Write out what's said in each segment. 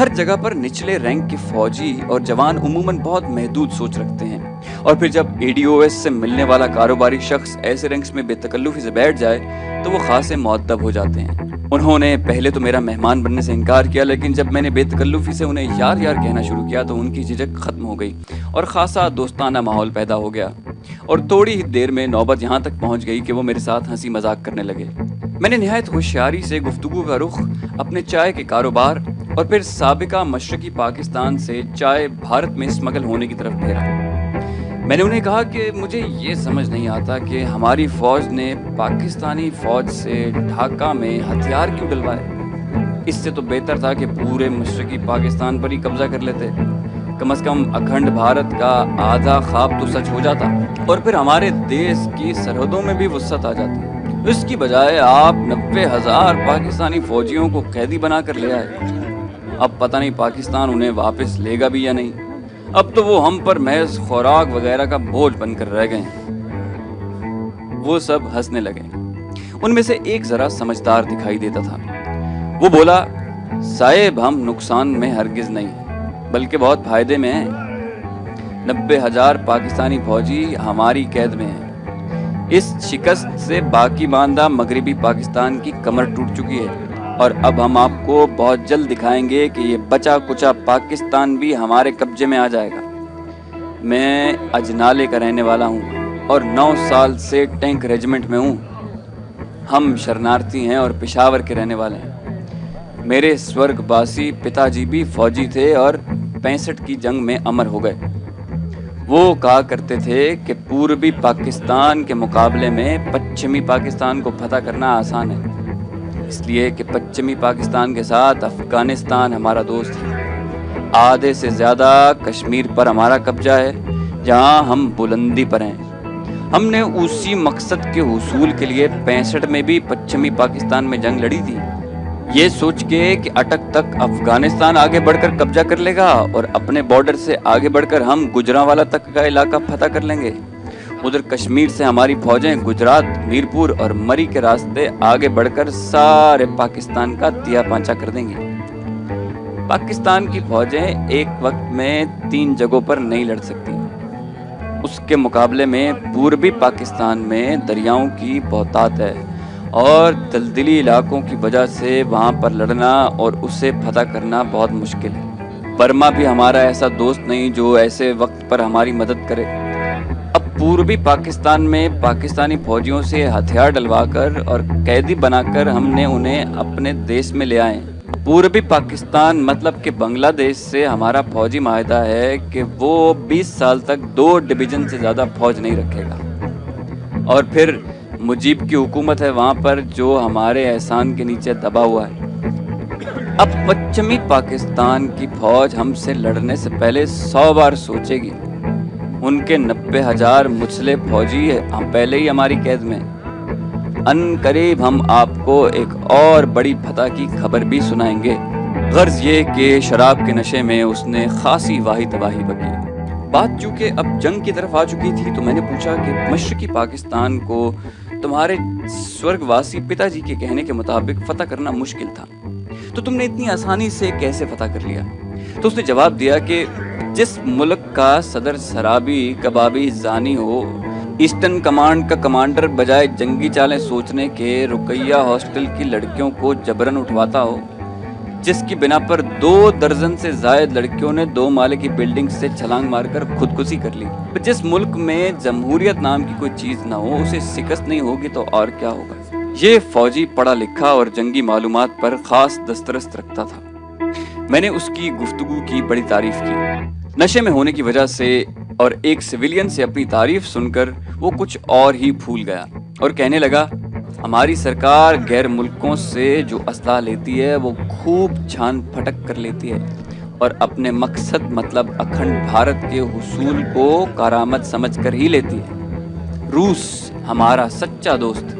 ہر جگہ پر نچلے رینک کے فوجی اور جوان عموماً بہت محدود سوچ رکھتے ہیں، اور پھر جب ADOS سے ملنے والا کاروباری شخص ایسے رینکس میں بے تکلفی سے بیٹھ جائے تو وہ خاصے مؤدب ہو جاتے ہیں۔ انہوں نے پہلے تو میرا مہمان بننے سے انکار کیا، لیکن جب میں نے بے تکلفی سے انہیں یار یار کہنا شروع کیا تو ان کی جھجک ختم ہو گئی اور خاصا دوستانہ ماحول پیدا ہو گیا، اور تھوڑی ہی دیر میں نوبت یہاں تک پہنچ گئی کہ وہ میرے ساتھ ہنسی مذاق کرنے لگے۔ میں نے نہایت ہوشیاری سے گفتگو کا رخ اپنے چائے کے کاروبار اور پھر سابقہ مشرقی پاکستان سے چائے بھارت میں اسمگل ہونے کی طرف پھیرا۔ میں نے انہیں کہا کہ مجھے یہ سمجھ نہیں آتا کہ ہماری فوج نے پاکستانی فوج سے ڈھاکہ میں ہتھیار کیوں ڈلوائے۔ اس سے تو بہتر تھا کہ پورے مشرقی پاکستان پر ہی قبضہ کر لیتے، کم از کم اکھنڈ بھارت کا آدھا خواب تو سچ ہو جاتا اور پھر ہمارے دیش کی سرحدوں میں بھی وسعت آ جاتی۔ اس کی بجائے آپ 90,000 پاکستانی فوجیوں کو قیدی بنا کر لے آئے۔ اب پتہ نہیں پاکستان انہیں واپس لے گا بھی یا نہیں۔ اب تو وہ ہم پر محض خوراک وغیرہ کا بوجھ بن کر رہ گئے ہیں۔ وہ سب ہنسنے لگے۔ ان میں سے ایک ذرا سمجھدار دکھائی دیتا تھا۔ وہ بولا، صاحب ہم نقصان میں ہرگز نہیں بلکہ بہت فائدے میں ہیں۔ 90,000 پاکستانی فوجی ہماری قید میں ہیں۔ اس شکست سے باقی ماندہ مغربی پاکستان کی کمر ٹوٹ چکی ہے، اور اب ہم آپ کو بہت جلد دکھائیں گے کہ یہ بچا کچا پاکستان بھی ہمارے قبضے میں آ جائے گا۔ میں اجنالے کا رہنے والا ہوں اور 9 سال سے ٹینک ریجمنٹ میں ہوں۔ ہم شرنارتی ہیں اور پشاور کے رہنے والے ہیں۔ میرے سورگ باسی پتا جی بھی فوجی تھے اور 65 کی جنگ میں امر ہو گئے۔ وہ کہا کرتے تھے کہ پوربی پاکستان کے مقابلے میں پچھمی پاکستان کو فتح کرنا آسان ہے، اس لیے کہ پچھمی پاکستان کے ساتھ افغانستان ہمارا دوست ہے۔ آدھے سے زیادہ کشمیر پر ہمارا قبضہ ہے، جہاں ہم بلندی پر ہیں۔ ہم نے اسی مقصد کے حصول کے لیے 65 میں بھی پچھمی پاکستان میں جنگ لڑی تھی، یہ سوچ کے کہ اٹک تک افغانستان آگے بڑھ کر قبضہ کر لے گا اور اپنے بارڈر سے آگے بڑھ کر ہم گجرانوالہ تک کا علاقہ فتح کر لیں گے۔ ادھر کشمیر سے ہماری فوجیں گجرات، میرپور اور مری کے راستے آگے بڑھ کر سارے پاکستان کا تیا پانچا کر دیں گی۔ پاکستان کی فوجیں ایک وقت میں 3 جگہوں پر نہیں لڑ سکتی۔ اس کے مقابلے میں پوربی پاکستان میں دریاؤں کی بہتات ہے اور دلدلی علاقوں کی وجہ سے وہاں پر لڑنا اور اسے فتح کرنا بہت مشکل ہے۔ برما بھی ہمارا ایسا دوست نہیں جو ایسے وقت پر ہماری مدد کرے۔ اب پوربی پاکستان میں پاکستانی فوجیوں سے ہتھیار ڈلوا کر اور قیدی بنا کر ہم نے انہیں اپنے دیش میں لے آئے۔ پوربی پاکستان مطلب کہ بنگلہ دیش سے ہمارا فوجی معاہدہ ہے کہ وہ 20 سال تک 2 ڈویژن سے زیادہ فوج نہیں رکھے گا، اور پھر مجیب کی حکومت ہے وہاں پر جو ہمارے احسان کے نیچے دبا ہوا ہے۔ اب پچھمی پاکستان کی فوج ہم سے لڑنے سے پہلے 100 بار سوچے گی۔ ان کے 90,000 مسلح فوجی ہم پہلے ہی ہماری قید میں۔ ان قریب ہم آپ کو ایک اور بڑی فتح کی خبر بھی سنائیں گے۔ غرض یہ کہ شراب کے نشے میں اس نے خاصی واہی تباہی بکی۔ بات چونکہ اب جنگ کی طرف آ چکی تھی تو میں نے پوچھا کہ مشرقی پاکستان کو تمہارے سورگواسی پتا جی کے کہنے کے مطابق فتح کرنا مشکل تھا، تو تم نے اتنی آسانی سے کیسے فتح کر لیا؟ تو اس نے جواب دیا کہ جس ملک کا صدر شرابی کبابی زانی ہو، ایسٹرن کمانڈ کا کمانڈر بجائے جنگی چالیں سوچنے کے رقیہ ہاسٹل کی لڑکیوں کو جبرن اٹھواتا ہو، جس کی بنا پر 2 درجن سے زائد لڑکیوں نے 2 مالے کی بلڈنگ سے چھلانگ مار کر خودکشی کر لی، جس ملک میں جمہوریت نام کی کوئی چیز نہ ہو، اسے شکست نہیں ہوگی تو اور کیا ہوگا؟ یہ فوجی پڑھا لکھا اور جنگی معلومات پر خاص دسترس رکھتا تھا۔ میں نے اس کی گفتگو کی بڑی تعریف کی۔ نشے میں ہونے کی وجہ سے اور ایک سویلین سے اپنی تعریف سن کر وہ کچھ اور ہی پھول گیا اور کہنے لگا، ہماری سرکار غیر ملکوں سے جو اسلحہ لیتی ہے وہ خوب چھان پھٹک کر لیتی ہے اور اپنے مقصد مطلب اکھنڈ بھارت کے حصول کو کارآمد سمجھ کر ہی لیتی ہے۔ روس ہمارا سچا دوست،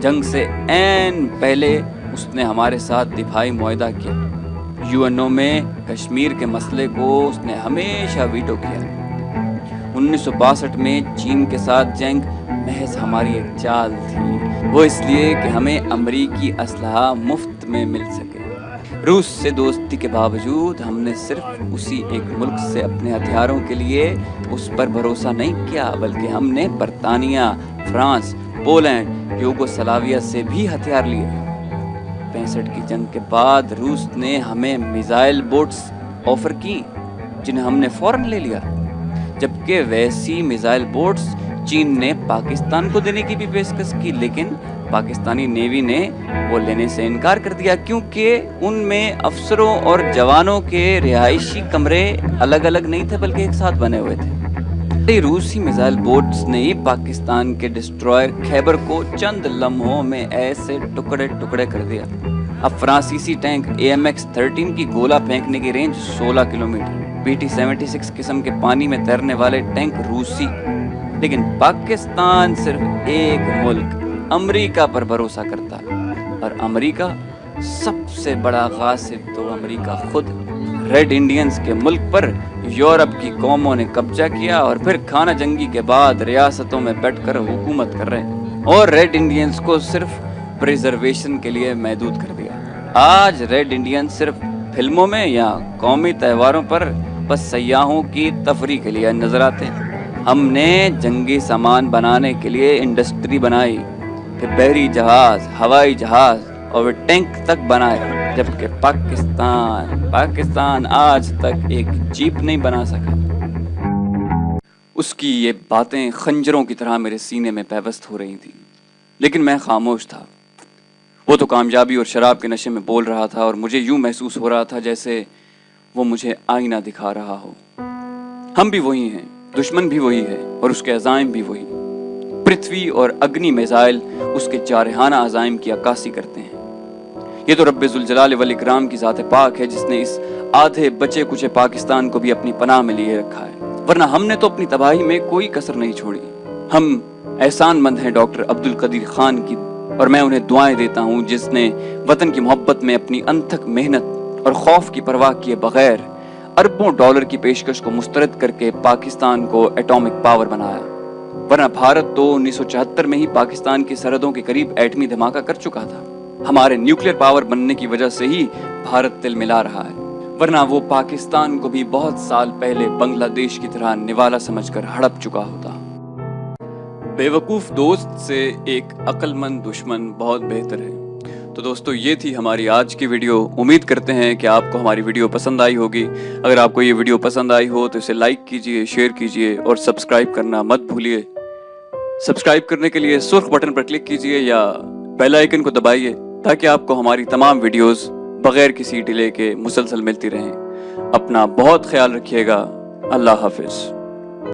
جنگ سے عین پہلے اس نے ہمارے ساتھ دفاعی معاہدہ کیا۔ UNO میں کشمیر کے مسئلے کو اس نے ہمیشہ ویٹو کیا۔ 1962 میں چین کے ساتھ جنگ محض ہماری ایک چال تھی، وہ اس لیے کہ ہمیں امریکی اسلحہ مفت میں مل سکے۔ روس سے دوستی کے باوجود ہم نے صرف اسی ایک ملک سے اپنے ہتھیاروں کے لیے اس پر بھروسہ نہیں کیا، بلکہ ہم نے برطانیہ، فرانس، پولینڈ، یوگوسلاویہ سے بھی ہتھیار لیے۔ 65 کی جنگ کے بعد روس نے ہمیں میزائل بوٹس آفر کی جنہیں ہم نے فوراً لے لیا، جبکہ ویسی میزائل بوٹس چین نے پاکستان کو دینے کی بھی پیشکش کی، لیکن پاکستانی نیوی نے وہ لینے سے انکار کر دیا کیونکہ ان میں افسروں اور جوانوں کے رہائشی کمرے الگ الگ نہیں تھے بلکہ ایک ساتھ بنے ہوئے تھے۔ روسی میزائل بوٹس نے پاکستان کے ڈسٹرائر خیبر کو چند لمحوں میں ایسے ٹکڑے ٹکڑے کر دیا۔ اب فرانسیسی ٹینک AMX-13 کی گولہ پھینکنے کی رینج 16 کلومیٹر، PT-76 قسم کے پانی میں تیرنے والے ٹینک روسی، لیکن پاکستان صرف ایک ملک امریکہ پر بھروسہ کرتا ہے، اور امریکہ سب سے بڑا غاصب تو امریکہ خود۔ ریڈ انڈینز کے ملک پر یورپ کی قوموں نے قبضہ کیا اور پھر خانہ جنگی کے بعد ریاستوں میں بیٹھ کر حکومت کر رہے ہیں، اور ریڈ انڈینز کو صرف پریزرویشن کے لیے محدود کر دیا۔ آج ریڈ انڈین صرف فلموں میں یا قومی تہواروں پر بس سیاحوں کی تفریح کے لیے نظر آتے ہیں۔ ہم نے جنگی سامان بنانے کے لیے انڈسٹری بنائی، پھر بحری جہاز، ہوائی جہاز اور ٹینک تک بنائے، جبکہ پاکستان آج تک ایک جیپ نہیں بنا سکا۔ اس کی یہ باتیں خنجروں کی طرح میرے سینے میں پیوست ہو رہی تھیں، لیکن میں خاموش تھا۔ وہ تو کامیابی اور شراب کے نشے میں بول رہا تھا، اور مجھے یوں محسوس ہو رہا تھا جیسے وہ مجھے آئینہ دکھا رہا ہو۔ ہم بھی وہی ہیں، دشمن بھی وہی ہے، اور اس کے عزائم بھی وہی۔ پرتھوی اور اگنی میزائل اس کے جارحانہ عزائم کی عکاسی کرتے ہیں۔ یہ تو رب ذوالجلال والاکرام کی ذات پاک ہے جس نے اس آدھے بچے کچے پاکستان کو بھی اپنی پناہ میں لیے رکھا ہے، ورنہ ہم نے تو اپنی تباہی میں کوئی کسر نہیں چھوڑی۔ ہم احسان مند ہیں ڈاکٹر عبدالقدیر خان کی، اور میں انہیں دعائیں دیتا ہوں جس نے وطن کی محبت میں اپنی انتھک محنت اور خوف کی پرواہ کیے بغیر اربوں ڈالر کی پیشکش کو مسترد کر کے پاکستان کو ایٹامک پاور بنایا، ورنہ بھارت تو 1974 میں ہی پاکستان کی سرحدوں کے قریب ایٹمی دھماکہ کر چکا تھا۔ ہمارے نیوکلیر پاور بننے کی وجہ سے ہی بھارت تل ملا رہا ہے، ورنہ وہ پاکستان کو بھی بہت سال پہلے بنگلہ دیش کی طرح نوالا سمجھ کر ہڑپ چکا ہوتا۔ بے وقوف دوست سے ایک عقل مند دشمن بہت بہتر ہے۔ تو دوستو، یہ تھی ہماری آج کی ویڈیو۔ امید کرتے ہیں کہ آپ کو ہماری ویڈیو پسند آئی ہوگی۔ اگر آپ کو یہ ویڈیو پسند آئی ہو تو اسے لائک کیجئے، شیئر کیجئے اور سبسکرائب کرنا مت بھولیے۔ سبسکرائب کرنے کے لیے سرخ بٹن پر کلک کیجئے یا بیل آئیکن کو دبائیے تاکہ آپ کو ہماری تمام ویڈیوز بغیر کسی ڈیلے کے مسلسل ملتی رہیں۔ اپنا بہت خیال رکھیے گا۔ اللہ حافظ۔